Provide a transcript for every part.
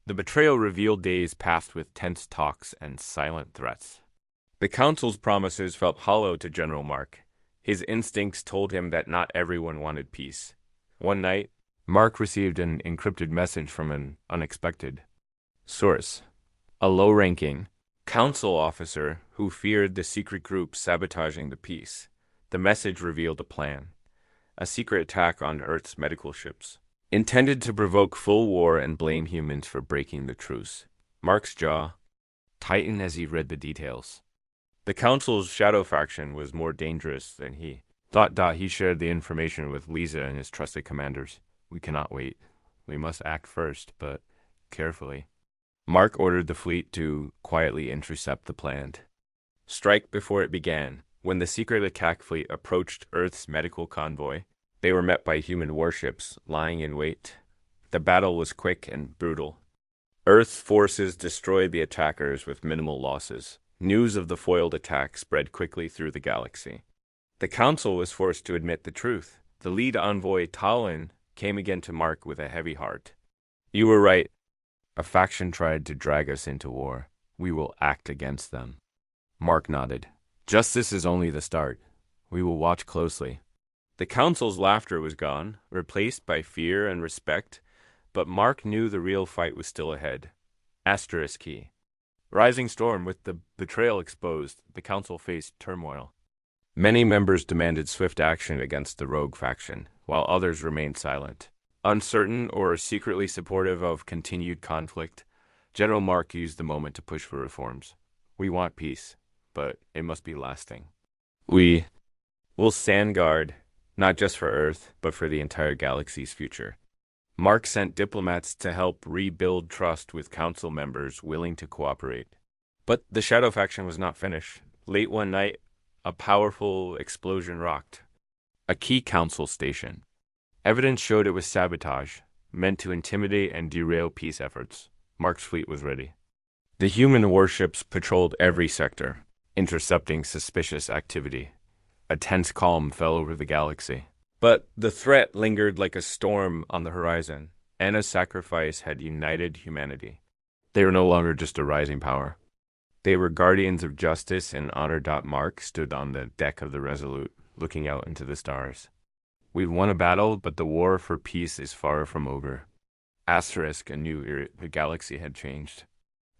The betrayal-revealed days passed with tense talks and silent threats. The Council's promises felt hollow to General Mark. His instincts told him that not everyone wanted peace. One night, Mark received an encrypted message from an unexpected source, a low-ranking Council officer who feared the secret group sabotaging the peace. The message revealed a plan, a secret attack on Earth's medical ships, intended to provoke full war and blame humans for breaking the truce. Mark's jaw tightened as he read the details. The Council's shadow faction was more dangerous than he thought. He shared the information with Lisa and his trusted commanders. We cannot wait. We must act first, but carefully. Mark ordered the fleet to quietly intercept the planned strike before it began. When the secret attack fleet approached Earth's medical convoy, they were met by human warships lying in wait. The battle was quick and brutal. Earth's forces destroyed the attackers with minimal losses. News of the foiled attack spread quickly through the galaxy. The Council was forced to admit the truth. The lead envoy, Talon, came again to Mark with a heavy heart. You were right. A faction tried to drag us into war. We will act against them. Mark nodded. Justice is only the start. We will watch closely. The Council's laughter was gone, replaced by fear and respect, but Mark knew the real fight was still ahead. Asterisk key. Rising storm. With the betrayal exposed, the Council faced turmoil. Many members demanded swift action against the rogue faction, while others remained silent. Uncertain or secretly supportive of continued conflict, General Mark used the moment to push for reforms. We want peace, but it must be lasting. We will stand guard, not just for Earth, but for the entire galaxy's future. Mark sent diplomats to help rebuild trust with Council members willing to cooperate. But the Shadow faction was not finished. Late one night, a powerful explosion rocked a key Council station. Evidence showed it was sabotage, meant to intimidate and derail peace efforts. Mark's fleet was ready. The human warships patrolled every sector, intercepting suspicious activity. A tense calm fell over the galaxy. But the threat lingered like a storm on the horizon. Anna's sacrifice had united humanity. They were no longer just a rising power. They were guardians of justice, and Honor. Mark stood on the deck of the Resolute, looking out into the stars. We've won a battle, but the war for peace is far from over. Asterisk knew the galaxy had changed.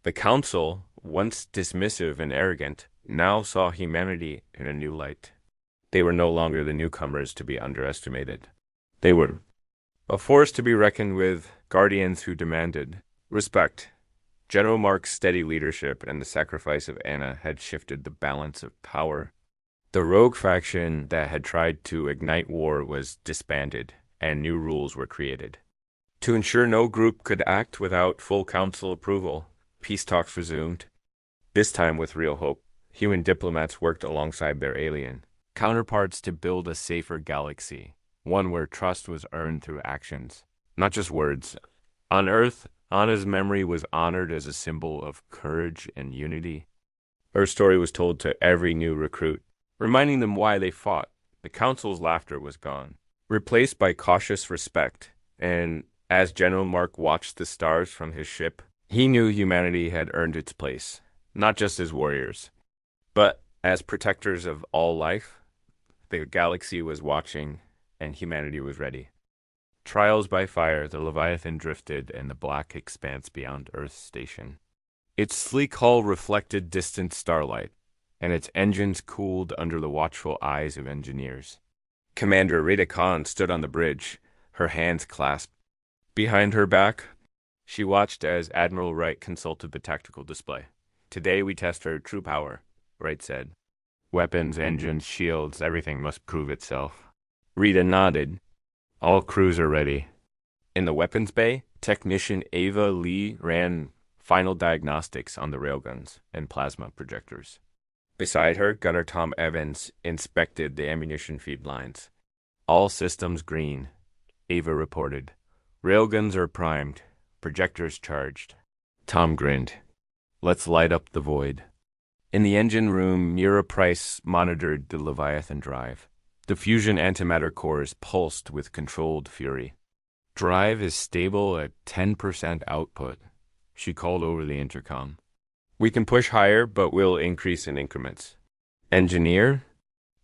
The Council, once dismissive and arrogant, now saw humanity in a new light. They were no longer the newcomers to be underestimated. They were a force to be reckoned with, guardians who demanded respect. General Mark's steady leadership and the sacrifice of Anna had shifted the balance of power. The rogue faction that had tried to ignite war was disbanded, and new rules were created. To ensure no group could act without full Council approval, peace talks resumed. This time with real hope, human diplomats worked alongside their alien counterparts to build a safer galaxy, one where trust was earned through actions, not just words. On Earth, Anna's memory was honored as a symbol of courage and unity. Her story was told to every new recruit, reminding them why they fought. The Council's laughter was gone, replaced by cautious respect, and as General Mark watched the stars from his ship, he knew humanity had earned its place, not just as warriors, but as protectors of all life. The galaxy was watching, and humanity was ready. Trials by fire, the Leviathan drifted in the black expanse beyond Earth's station. Its sleek hull reflected distant starlight, and its engines cooled under the watchful eyes of engineers. Commander Rita Khan stood on the bridge, her hands clasped. Behind her back, she watched as Admiral Wright consulted the tactical display. Today we test her true power, Wright said. Weapons, engines, shields, everything must prove itself. Rita nodded. All crews are ready. In the weapons bay, technician Ava Lee ran final diagnostics on the railguns and plasma projectors. Beside her, Gunner Tom Evans inspected the ammunition feed lines. All systems green, Ava reported. Railguns are primed, projectors charged. Tom grinned. Let's light up the void. In the engine room, Mira Price monitored the Leviathan drive. The fusion antimatter cores pulsed with controlled fury. Drive is stable at 10% output. she called over the intercom. We can push higher, but we'll increase in increments. Engineer?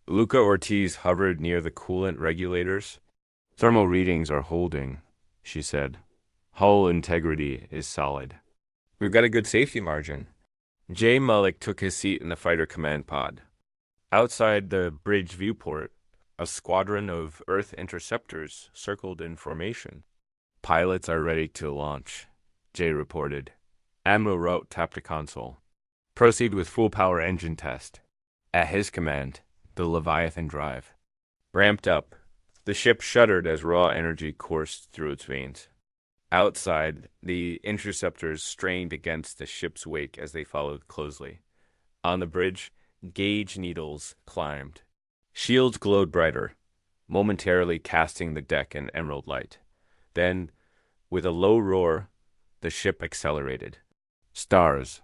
Luca Ortiz hovered near the coolant regulators. Thermal readings are holding, she said. Hull integrity is solid. We've got a good safety margin. Jay Mullick took his seat in the fighter command pod. Outside the bridge viewport, a squadron of Earth interceptors circled in formation. Pilots are ready to launch, Jay reported. Admiral Rout tapped a console. Proceed with full power engine test. At his command, the Leviathan drive ramped up. The ship shuddered as raw energy coursed through its veins. Outside, the interceptors strained against the ship's wake as they followed closely. On the bridge, gauge needles climbed. Shields glowed brighter, momentarily casting the deck in emerald light. Then, with a low roar, the ship accelerated. Stars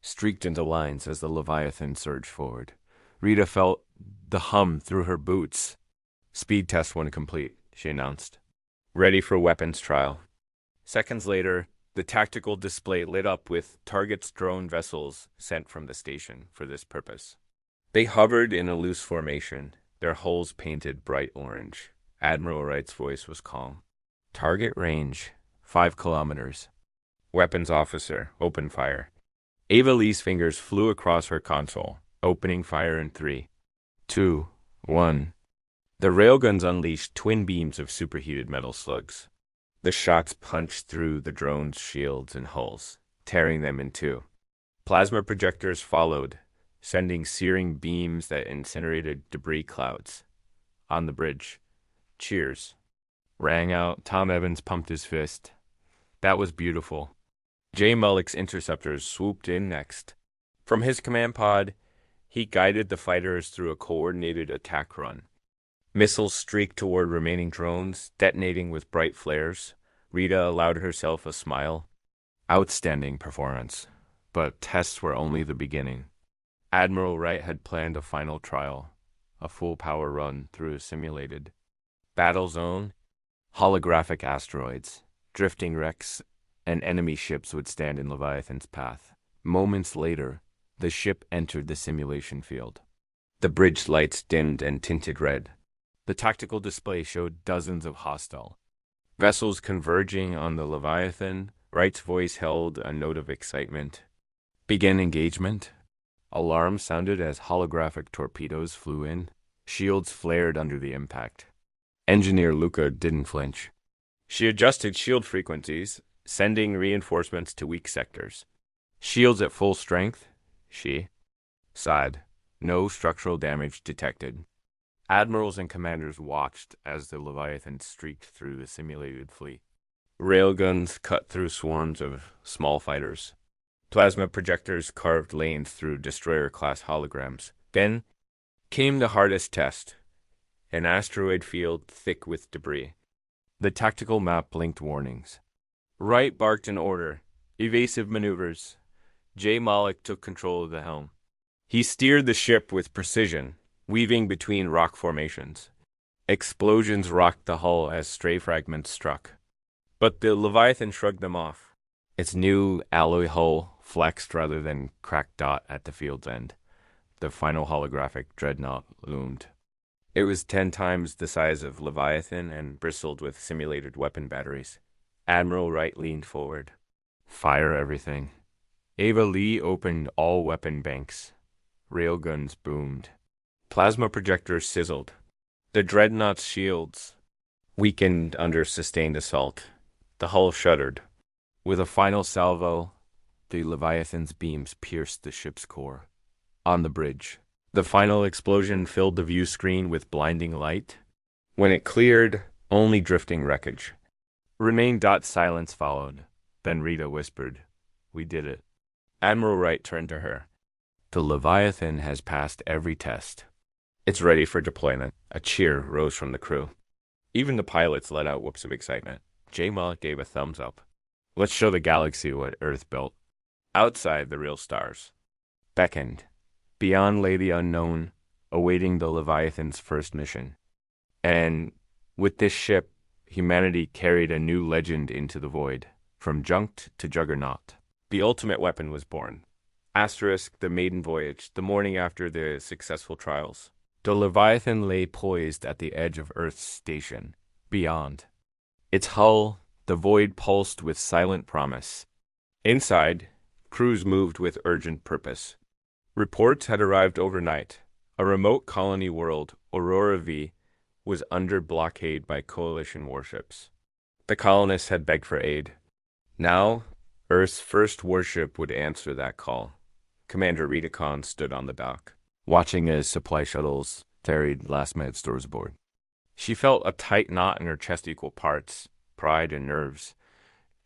streaked into lines as the Leviathan surged forward. Rita felt the hum through her boots. Speed test 1 complete, she announced. Ready for weapons trial. Seconds later, the tactical display lit up with targets drone vessels sent from the station for this purpose. They hovered in a loose formation, their hulls painted bright orange. Admiral Wright's voice was calm. Target range, 5 kilometers. Weapons officer, open fire. Ava Lee's fingers flew across her console, opening fire in 3, 2, 1. The railguns unleashed twin beams of superheated metal slugs. The shots punched through the drone's shields and hulls, tearing them in two. Plasma projectors followed, sending searing beams that incinerated debris clouds. On the bridge, cheers rang out. Tom Evans pumped his fist. That was beautiful. Jay Mullick's interceptors swooped in next. From his command pod, he guided the fighters through a coordinated attack run. Missiles streaked toward remaining drones, detonating with bright flares. Rita allowed herself a smile. Outstanding performance, but tests were only the beginning. Admiral Wright had planned a final trial, a full-power run through a simulated battle zone. Holographic asteroids, drifting wrecks, and enemy ships would stand in Leviathan's path. Moments later, the ship entered the simulation field. The bridge lights dimmed and tinted red. The tactical display showed dozens of hostile vessels converging on the Leviathan. Wright's voice held a note of excitement. Begin engagement. Alarms sounded as holographic torpedoes flew in. Shields flared under the impact. Engineer Luca didn't flinch. She adjusted shield frequencies, sending reinforcements to weak sectors. Shields at full strength, she sighed. No structural damage detected. Admirals and commanders watched as the Leviathan streaked through the simulated fleet. Railguns cut through swarms of small fighters. Plasma projectors carved lanes through destroyer-class holograms. Then came the hardest test, an asteroid field thick with debris. The tactical map blinked warnings. Wright barked an order. Evasive maneuvers. Jay Mullick took control of the helm. He steered the ship with precision, weaving between rock formations. Explosions rocked the hull as stray fragments struck. But the Leviathan shrugged them off. Its new alloy hull flexed rather than cracked dot at the field's end. The final holographic dreadnought loomed. It was 10 times the size of Leviathan and bristled with simulated weapon batteries. Admiral Wright leaned forward. Fire everything. Ava Lee opened all weapon banks. Railguns boomed. Plasma projectors sizzled. The dreadnought's shields weakened under sustained assault. The hull shuddered. With a final salvo, the Leviathan's beams pierced the ship's core. On the bridge, the final explosion filled the view screen with blinding light. When it cleared, only drifting wreckage. Remain. Silence followed. Then Rita whispered, "We did it." Admiral Wright turned to her. "The Leviathan has passed every test. It's ready for deployment." A cheer rose from the crew. Even the pilots let out whoops of excitement. Jay Mullick gave a thumbs up. Let's show the galaxy what Earth built. Outside, the real stars beckoned. Beyond lay the unknown, awaiting the Leviathan's first mission. And with this ship, humanity carried a new legend into the void, from junked to juggernaut. The ultimate weapon was born. Asterisk the maiden voyage, the morning after the successful trials. The Leviathan lay poised at the edge of Earth's station. Beyond its hull, the void pulsed with silent promise. Inside, crews moved with urgent purpose. Reports had arrived overnight. A remote colony world, Aurora V, was under blockade by coalition warships. The colonists had begged for aid. Now, Earth's first warship would answer that call. Commander Rita Khan stood on the dock, watching as supply shuttles ferried last-minute stores aboard. She felt a tight knot in her chest equal parts, pride and nerves.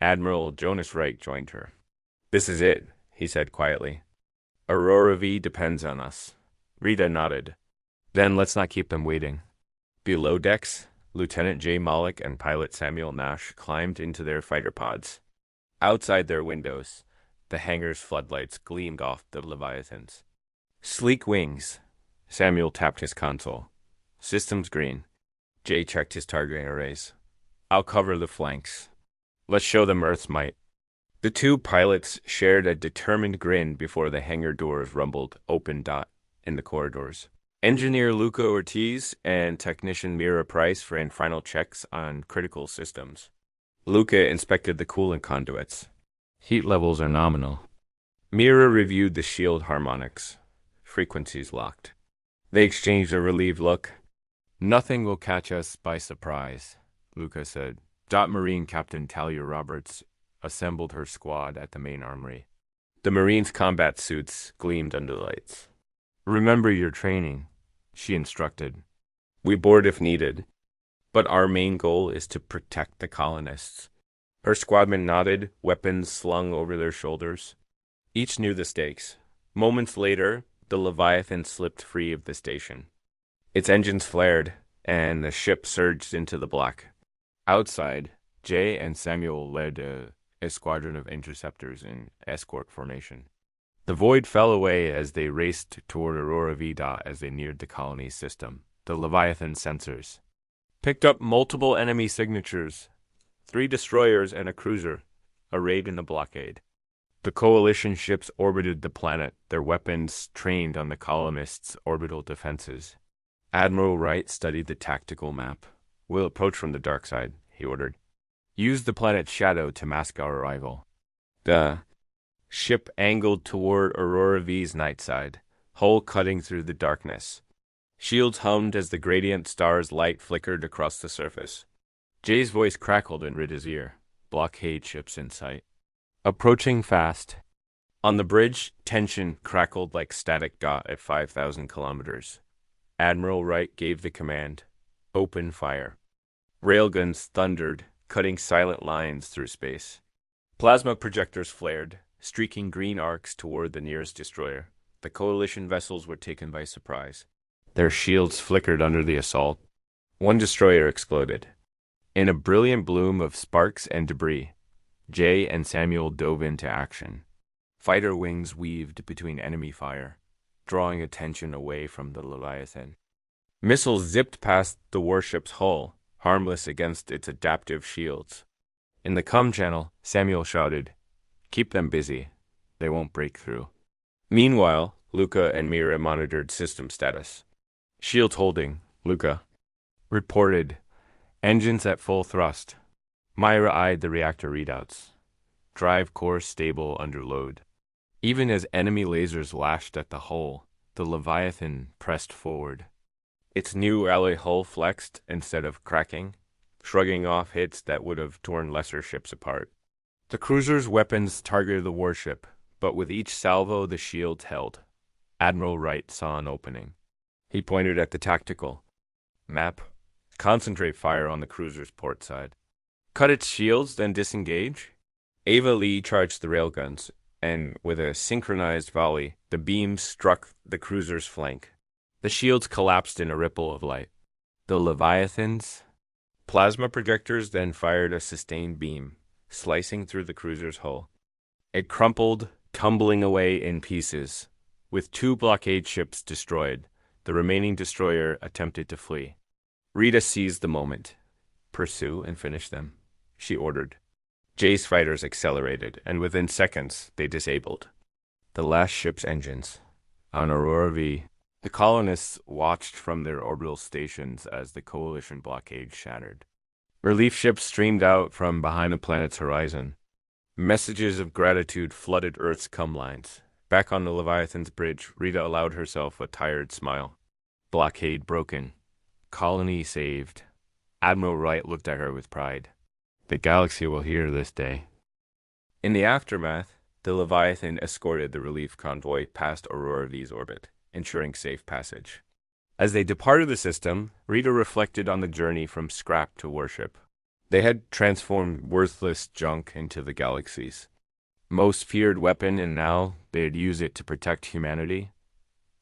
Admiral Jonas Wright joined her. "This is it," he said quietly. "Aurora V depends on us." Rita nodded. "Then let's not keep them waiting." Below decks, Lieutenant J. Malik and pilot Samuel Nash climbed into their fighter pods. Outside their windows, the hangar's floodlights gleamed off the Leviathans. "Sleek wings." Samuel tapped his console. "Systems green." Jay checked his targeting arrays. "I'll cover the flanks. Let's show them Earth's might." The two pilots shared a determined grin before the hangar doors rumbled open in the corridors. Engineer Luca Ortiz and technician Mira Price ran final checks on critical systems. Luca inspected the coolant conduits. "Heat levels are nominal." Mira reviewed the shield harmonics. Frequencies locked. They exchanged a relieved look. "Nothing will catch us by surprise," Luca said. Marine Captain Talia Roberts assembled her squad at the main armory. The Marines' combat suits gleamed under the lights. "Remember your training," she instructed. "We board if needed, but our main goal is to protect the colonists." Her squadmen nodded, weapons slung over their shoulders. Each knew the stakes. Moments later, the Leviathan slipped free of the station. Its engines flared, and the ship surged into the black. Outside, Jay and Samuel led a squadron of interceptors in escort formation. The void fell away as they raced toward Aurora V. As they neared the colony's system. The Leviathan sensors picked up multiple enemy signatures. 3 destroyers and a cruiser, arrayed in the blockade. The coalition ships orbited the planet, their weapons trained on the colonists' orbital defenses. Admiral Wright studied the tactical map. "We'll approach from the dark side," he ordered. "Use the planet's shadow to mask our arrival." The ship angled toward Aurora V's night side, hull cutting through the darkness. Shields hummed as the gradient star's light flickered across the surface. Jay's voice crackled in Rita's ear. "Blockade ships in sight." Approaching fast. On the bridge, tension crackled like static dot at 5,000 kilometers. Admiral Wright gave the command, "Open fire." Railguns thundered, cutting silent lines through space. Plasma projectors flared, streaking green arcs toward the nearest destroyer. The coalition vessels were taken by surprise. Their shields flickered under the assault. One destroyer exploded. In a brilliant bloom of sparks and debris, Jay and Samuel dove into action. Fighter wings weaved between enemy fire, drawing attention away from the Leviathan. Missiles zipped past the warship's hull, harmless against its adaptive shields. In the comm channel, Samuel shouted, "Keep them busy. They won't break through." Meanwhile, Luca and Mira monitored system status. "Shields holding," Luca reported. "Engines at full thrust." Myra eyed the reactor readouts. Drive core stable under load. Even as enemy lasers lashed at the hull, the Leviathan pressed forward. Its new alloy hull flexed instead of cracking, shrugging off hits that would have torn lesser ships apart. The cruiser's weapons targeted the warship, but with each salvo the shields held. Admiral Wright saw an opening. He pointed at the tactical map. "Concentrate fire on the cruiser's port side. Cut its shields, then disengage." Ava Lee charged the railguns, and with a synchronized volley, the beams struck the cruiser's flank. The shields collapsed in a ripple of light. The Leviathan's plasma projectors then fired a sustained beam, slicing through the cruiser's hull. It crumpled, tumbling away in pieces. With 2 blockade ships destroyed, the remaining destroyer attempted to flee. Rita seized the moment. "Pursue and finish them," she ordered. Jay's fighters accelerated, and within seconds, they disabled the last ship's engines. On Aurora V, the colonists watched from their orbital stations as the Coalition blockade shattered. Relief ships streamed out from behind the planet's horizon. Messages of gratitude flooded Earth's cum lines. Back on the Leviathan's bridge, Rita allowed herself a tired smile. Blockade broken. Colony saved. Admiral Wright looked at her with pride. The galaxy will hear this day. In the aftermath, the Leviathan escorted the relief convoy past Aurora V's orbit, ensuring safe passage. As they departed the system, Rita reflected on the journey from scrap to Warship. They had transformed worthless junk into the galaxy's most feared weapon, and now they'd use it to protect humanity.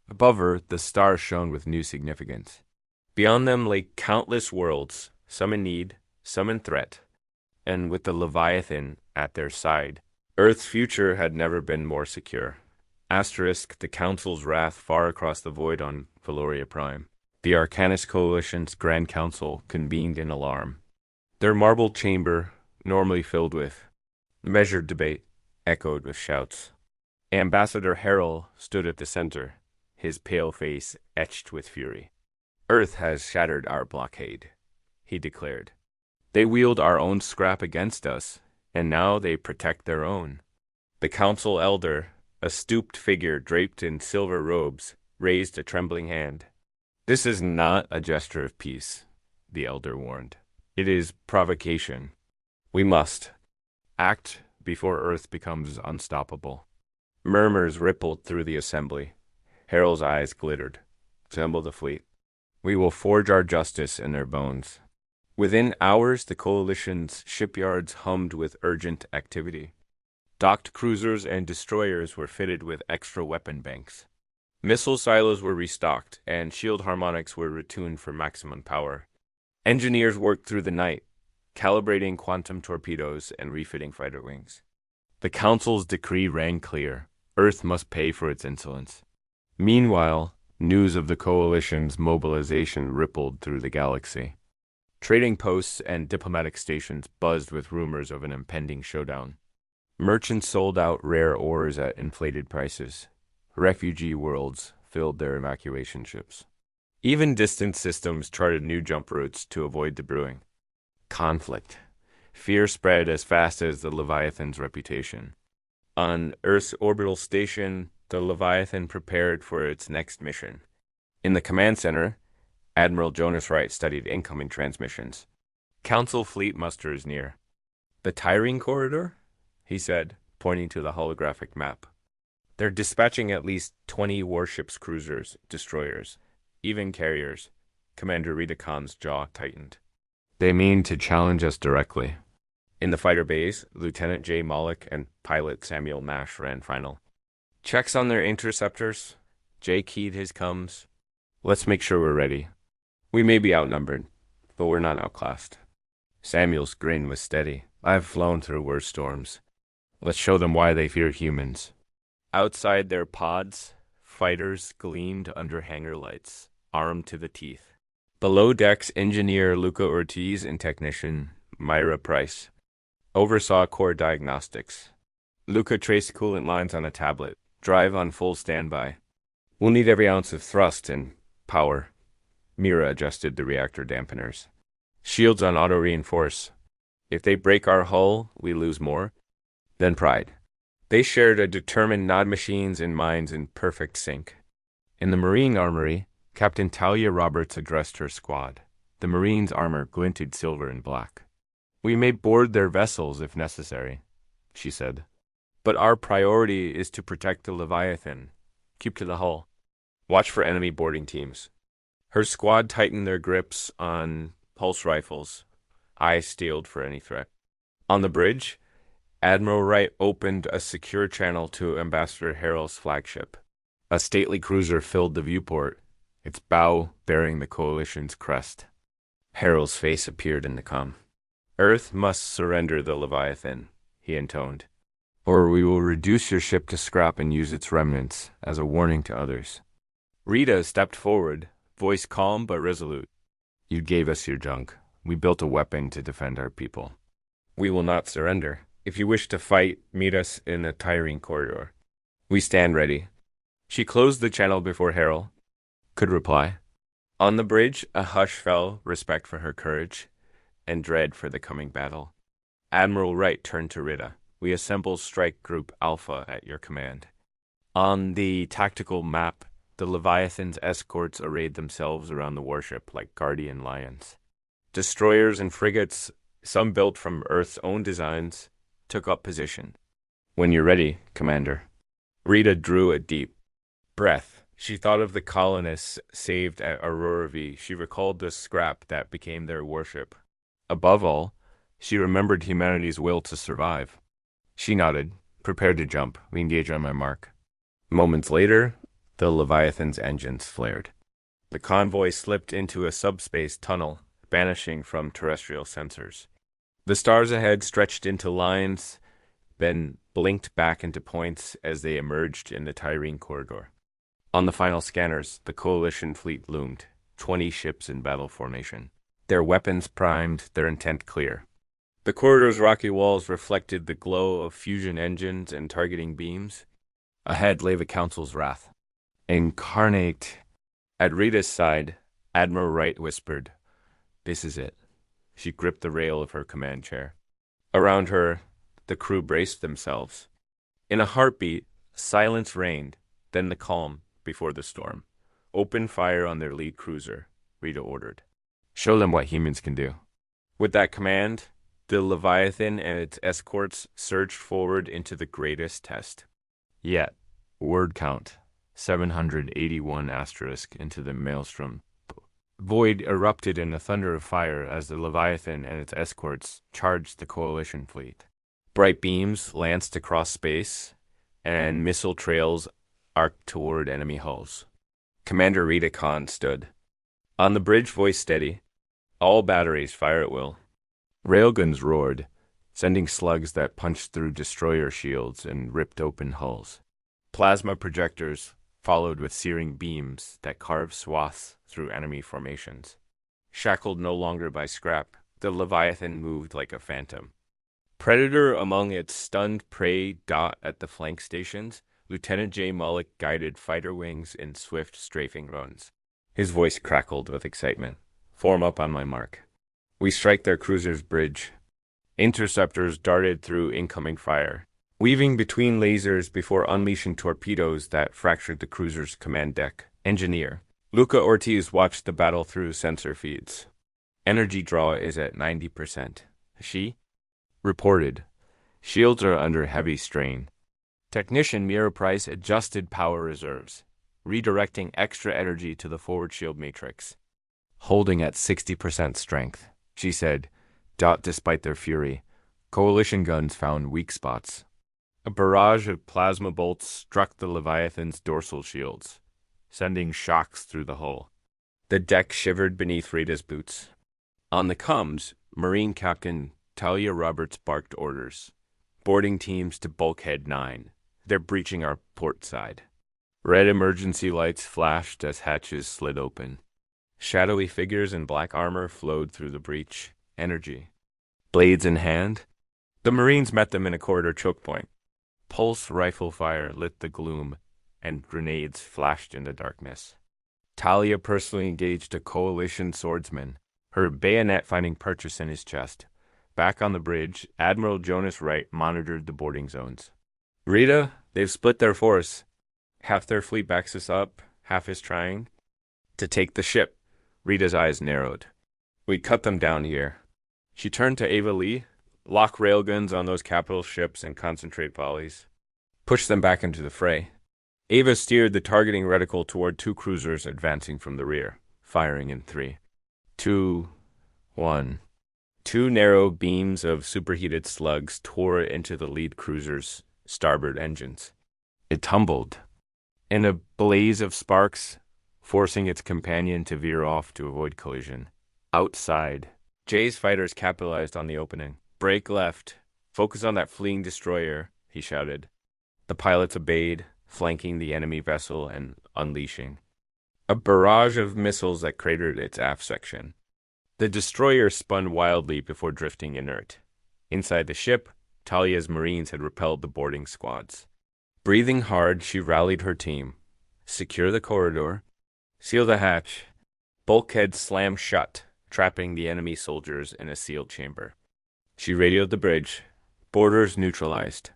Above her, the stars shone with new significance. Beyond them lay countless worlds, some in need, some in threat. And with the Leviathan at their side, Earth's future had never been more secure. Asterisk, the Council's wrath far across the void on Valoria Prime. The Arcanist Coalition's Grand Council convened in alarm. Their marble chamber, normally filled with measured debate, echoed with shouts. Ambassador Harrell stood at the center, his pale face etched with fury. Earth has shattered our blockade, he declared. They wield our own scrap against us, and now they protect their own. The council elder, a stooped figure draped in silver robes, raised a trembling hand. This is not a gesture of peace, the elder warned. It is provocation. We must act before Earth becomes unstoppable. Murmurs rippled through the assembly. Harold's eyes glittered. Assemble the fleet. We will forge our justice in their bones. Within hours, the Coalition's shipyards hummed with urgent activity. Docked cruisers and destroyers were fitted with extra weapon banks. Missile silos were restocked, and shield harmonics were retuned for maximum power. Engineers worked through the night, calibrating quantum torpedoes and refitting fighter wings. The Council's decree rang clear. Earth must pay for its insolence. Meanwhile, news of the Coalition's mobilization rippled through the galaxy. Trading posts and diplomatic stations buzzed with rumors of an impending showdown. Merchants sold out rare ores at inflated prices. Refugee worlds filled their evacuation ships. Even distant systems charted new jump routes to avoid the brewing. Conflict. Fear spread as fast as the Leviathan's reputation. On Earth's orbital station, the Leviathan prepared for its next mission. In the command center, Admiral Jonas Wright studied incoming transmissions. Council fleet muster is near. The Tyrene Corridor? He said, pointing to the holographic map. They're dispatching at least 20 warships, cruisers, destroyers, even carriers. Commander Rita Khan's jaw tightened. They mean to challenge us directly. In the fighter bays, Lieutenant Jay Mollick and pilot Samuel Nash ran final. Checks on their interceptors. Jay keyed his coms. Let's make sure we're ready. We may be outnumbered, but we're not outclassed. Samuel's grin was steady. I've flown through worse storms. Let's show them why they fear humans. Outside their pods, fighters gleamed under hangar lights, armed to the teeth. Below decks, engineer Luca Ortiz and technician Myra Price oversaw core diagnostics. Luca traced coolant lines on a tablet, drive on full standby. We'll need every ounce of thrust and power. Mira adjusted the reactor dampeners. Shields on auto-reinforce. If they break our hull, we lose more. Then pride. They shared a determined nod machines and minds in perfect sync. In the Marine Armory, Captain Talia Roberts addressed her squad. The Marines' armor glinted silver and black. We may board their vessels if necessary, she said. But our priority is to protect the Leviathan. Keep to the hull. Watch for enemy boarding teams. Her squad tightened their grips on pulse rifles, eyes steeled for any threat. On the bridge, Admiral Wright opened a secure channel to Ambassador Harrell's flagship. A stately cruiser filled the viewport, its bow bearing the Coalition's crest. Harrell's face appeared in the comm. Earth must surrender the Leviathan, he intoned, or we will reduce your ship to scrap and use its remnants as a warning to others. Rita stepped forward, voice calm but resolute. You gave us your junk. We built a weapon to defend our people. We will not surrender. If you wish to fight, meet us in the Tyrene corridor. We stand ready. She closed the channel before Harold could reply. On the bridge, a hush fell, respect for her courage, and dread for the coming battle. Admiral Wright turned to Rita. We assemble Strike Group Alpha at your command. On the tactical map, the Leviathan's escorts arrayed themselves around the warship like guardian lions. Destroyers and frigates, some built from Earth's own designs, took up position. When you're ready, Commander. Rita drew a deep breath. She thought of the colonists saved at Aurora V. She recalled the scrap that became their warship. Above all, she remembered humanity's will to survive. She nodded, prepared to jump. We engage on my mark. Moments later, the Leviathan's engines flared. The convoy slipped into a subspace tunnel, vanishing from terrestrial sensors. The stars ahead stretched into lines, then blinked back into points as they emerged in the Tyrene corridor. On the final scanners, the Coalition fleet loomed, 20 ships in battle formation. Their weapons primed, their intent clear. The corridor's rocky walls reflected the glow of fusion engines and targeting beams. Ahead lay the Council's wrath. Incarnate. At Rita's side, Admiral Wright whispered, "This is it." She gripped the rail of her command chair. Around her, the crew braced themselves. In a heartbeat, silence reigned, then the calm before the storm. Open fire on their lead cruiser, Rita ordered. Show them what humans can do. With that command, the Leviathan and its escorts surged forward into the greatest test. Yet, word count, 781 asterisk into the maelstrom. Void erupted in a thunder of fire as the Leviathan and its escorts charged the Coalition fleet. Bright beams lanced across space, and missile trails arced toward enemy hulls. Commander Rita Khan stood. On the bridge, voice steady. All batteries fire at will. Railguns roared, sending slugs that punched through destroyer shields and ripped open hulls. Plasma projectors followed with searing beams that carved swaths through enemy formations. Shackled no longer by scrap, the Leviathan moved like a phantom. Predator among its stunned prey dot at the flank stations, Lieutenant J. Mullick guided fighter wings in swift strafing runs. His voice crackled with excitement. Form up on my mark. We strike their cruiser's bridge. Interceptors darted through incoming fire, weaving between lasers before unleashing torpedoes that fractured the cruiser's command deck. Engineer Luca Ortiz watched the battle through sensor feeds. Energy draw is at 90%. She reported. Shields are under heavy strain. Technician Mira Price adjusted power reserves, redirecting extra energy to the forward shield matrix. Holding at 60% strength, she said. Despite their fury, Coalition guns found weak spots. A barrage of plasma bolts struck the Leviathan's dorsal shields, sending shocks through the hull. The deck shivered beneath Rita's boots. On the comms, Marine Captain Talia Roberts barked orders. Boarding teams to Bulkhead 9. They're breaching our port side. Red emergency lights flashed as hatches slid open. Shadowy figures in black armor flowed through the breach. Energy. Blades in hand, the Marines met them in a corridor choke point. Pulse rifle fire lit the gloom, and grenades flashed in the darkness. Talia personally engaged a Coalition swordsman, her bayonet finding purchase in his chest. Back on the bridge, Admiral Jonas Wright monitored the boarding zones. Rita, they've split their force. Half their fleet backs us up, half is trying to take the ship. Rita's eyes narrowed. We cut them down here. She turned to Ava Lee. Lock railguns on those capital ships and concentrate volleys. Push them back into the fray. Ava steered the targeting reticle toward two cruisers advancing from the rear, firing in 3, 2, 1. Two narrow beams of superheated slugs tore into the lead cruiser's starboard engines. It tumbled, in a blaze of sparks, forcing its companion to veer off to avoid collision. Outside, Jay's fighters capitalized on the opening. Break left. Focus on that fleeing destroyer, he shouted. The pilots obeyed, flanking the enemy vessel and unleashing a barrage of missiles that cratered its aft section. The destroyer spun wildly before drifting inert. Inside the ship, Talia's Marines had repelled the boarding squads. Breathing hard, she rallied her team. Secure the corridor. Seal the hatch. Bulkheads slammed shut, trapping the enemy soldiers in a sealed chamber. She radioed the bridge. Boarders neutralized.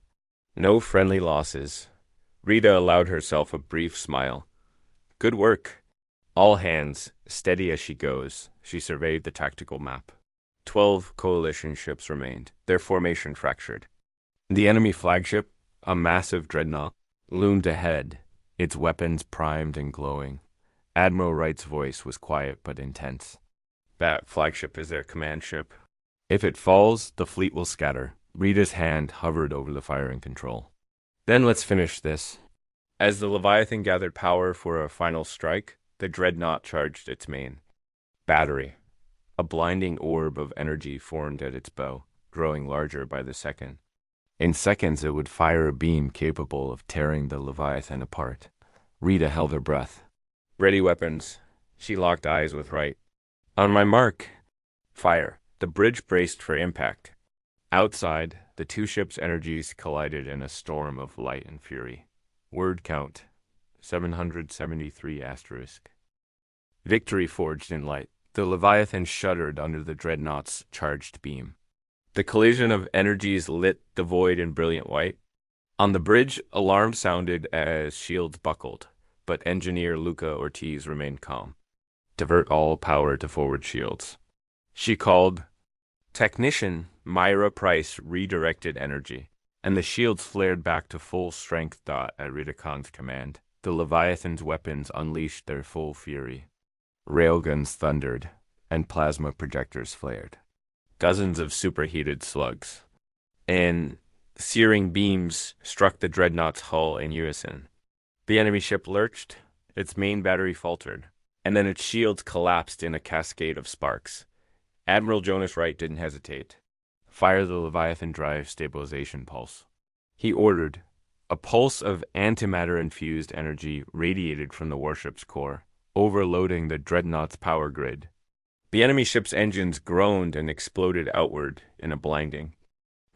No friendly losses. Rita allowed herself a brief smile. Good work. All hands, steady as she goes, she surveyed the tactical map. 12 coalition ships remained, their formation fractured. The enemy flagship, a massive dreadnought, loomed ahead, its weapons primed and glowing. Admiral Wright's voice was quiet but intense. That flagship is their command ship. If it falls, the fleet will scatter. Rita's hand hovered over the firing control. Then let's finish this. As the Leviathan gathered power for a final strike, the dreadnought charged its main. Battery. A blinding orb of energy formed at its bow, growing larger by the second. In seconds, it would fire a beam capable of tearing the Leviathan apart. Rita held her breath. Ready weapons. She locked eyes with Wright. On my mark. Fire. The bridge braced for impact. Outside, the two ships' energies collided in a storm of light and fury. Word count. 773 asterisk. Victory forged in light. The Leviathan shuddered under the dreadnought's charged beam. The collision of energies lit the void in brilliant white. On the bridge, alarms sounded as shields buckled, but engineer Luca Ortiz remained calm. Divert all power to forward shields. She called. Technician Myra Price redirected energy, and the shields flared back to full strength. At Rita Khan's command, the Leviathan's weapons unleashed their full fury. Railguns thundered, and plasma projectors flared. Dozens of superheated slugs and searing beams struck the dreadnought's hull in unison. The enemy ship lurched, its main battery faltered, and then its shields collapsed in a cascade of sparks. Admiral Jonas Wright didn't hesitate. Fire the Leviathan drive stabilization pulse. He ordered. A pulse of antimatter-infused energy radiated from the warship's core, overloading the dreadnought's power grid. The enemy ship's engines groaned and exploded outward in a blinding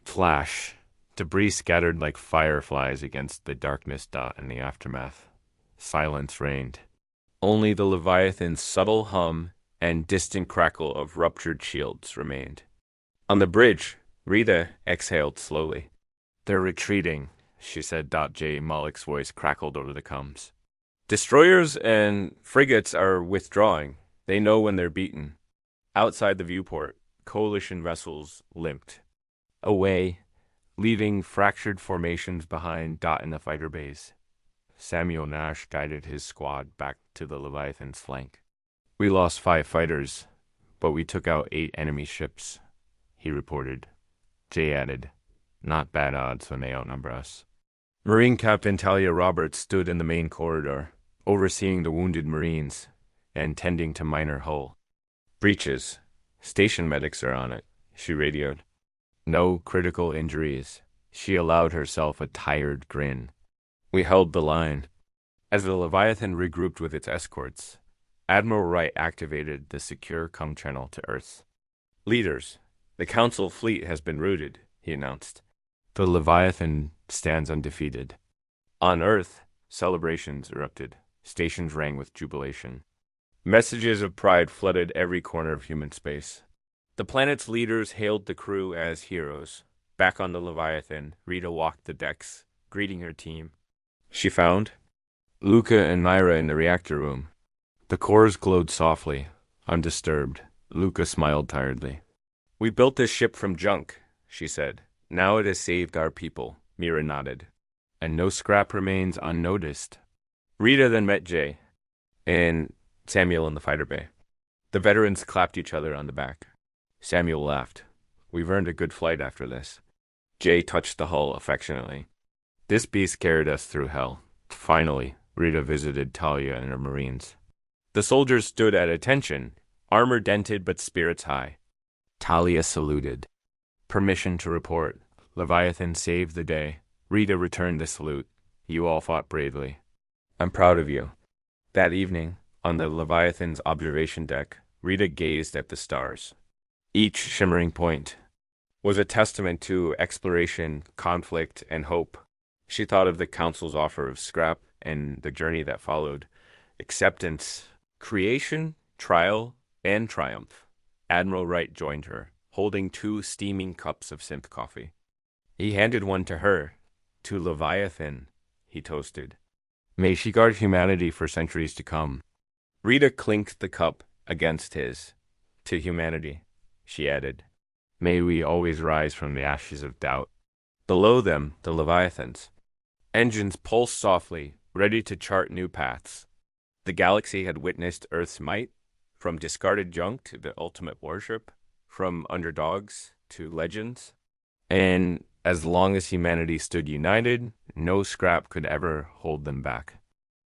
flash. Debris scattered like fireflies against the darkness. In the aftermath, silence reigned. Only the Leviathan's subtle hum and distant crackle of ruptured shields remained. On the bridge, Rita exhaled slowly. They're retreating, she said. J. Moloch's voice crackled over the comms. Destroyers and frigates are withdrawing. They know when they're beaten. Outside the viewport, coalition vessels limped away, leaving fractured formations behind. In the fighter bays, Samuel Nash guided his squad back to the Leviathan's flank. We lost 5 fighters, but we took out 8 enemy ships, he reported. Jay added, not bad odds when they outnumber us. Marine Captain Talia Roberts stood in the main corridor, overseeing the wounded Marines and tending to minor hull breaches. Station medics are on it, she radioed. No critical injuries. She allowed herself a tired grin. We held the line. As the Leviathan regrouped with its escorts, Admiral Wright activated the secure com channel to Earth. Leaders, the Council fleet has been routed, he announced. The Leviathan stands undefeated. On Earth, celebrations erupted. Stations rang with jubilation. Messages of pride flooded every corner of human space. The planet's leaders hailed the crew as heroes. Back on the Leviathan, Rita walked the decks, greeting her team. She found Luca and Myra in the reactor room. The cores glowed softly, undisturbed. Luca smiled tiredly. We built this ship from junk, she said. Now it has saved our people. Myra nodded. And no scrap remains unnoticed. Rita then met Jay and Samuel in the fighter bay. The veterans clapped each other on the back. Samuel laughed. We've earned a good flight after this. Jay touched the hull affectionately. This beast carried us through hell. Finally, Rita visited Talia and her Marines. The soldiers stood at attention, armor dented but spirits high. Talia saluted. Permission to report. Leviathan saved the day. Rita returned the salute. You all fought bravely. I'm proud of you. That evening, on the Leviathan's observation deck, Rita gazed at the stars. Each shimmering point, was a testament to exploration, conflict, and hope. She thought of the Council's offer of scrap and the journey that followed. Acceptance, creation, trial, and triumph. Admiral Wright joined her, holding 2 steaming cups of synth coffee. He handed one to her. To Leviathan, he toasted. May she guard humanity for centuries to come. Rita clinked the cup against his. To humanity, she added. May we always rise from the ashes of doubt. Below them, the Leviathans. Engines pulsed softly, ready to chart new paths. The galaxy had witnessed Earth's might, from discarded junk to the ultimate warship, from underdogs to legends. And as long as humanity stood united, no scrap could ever hold them back.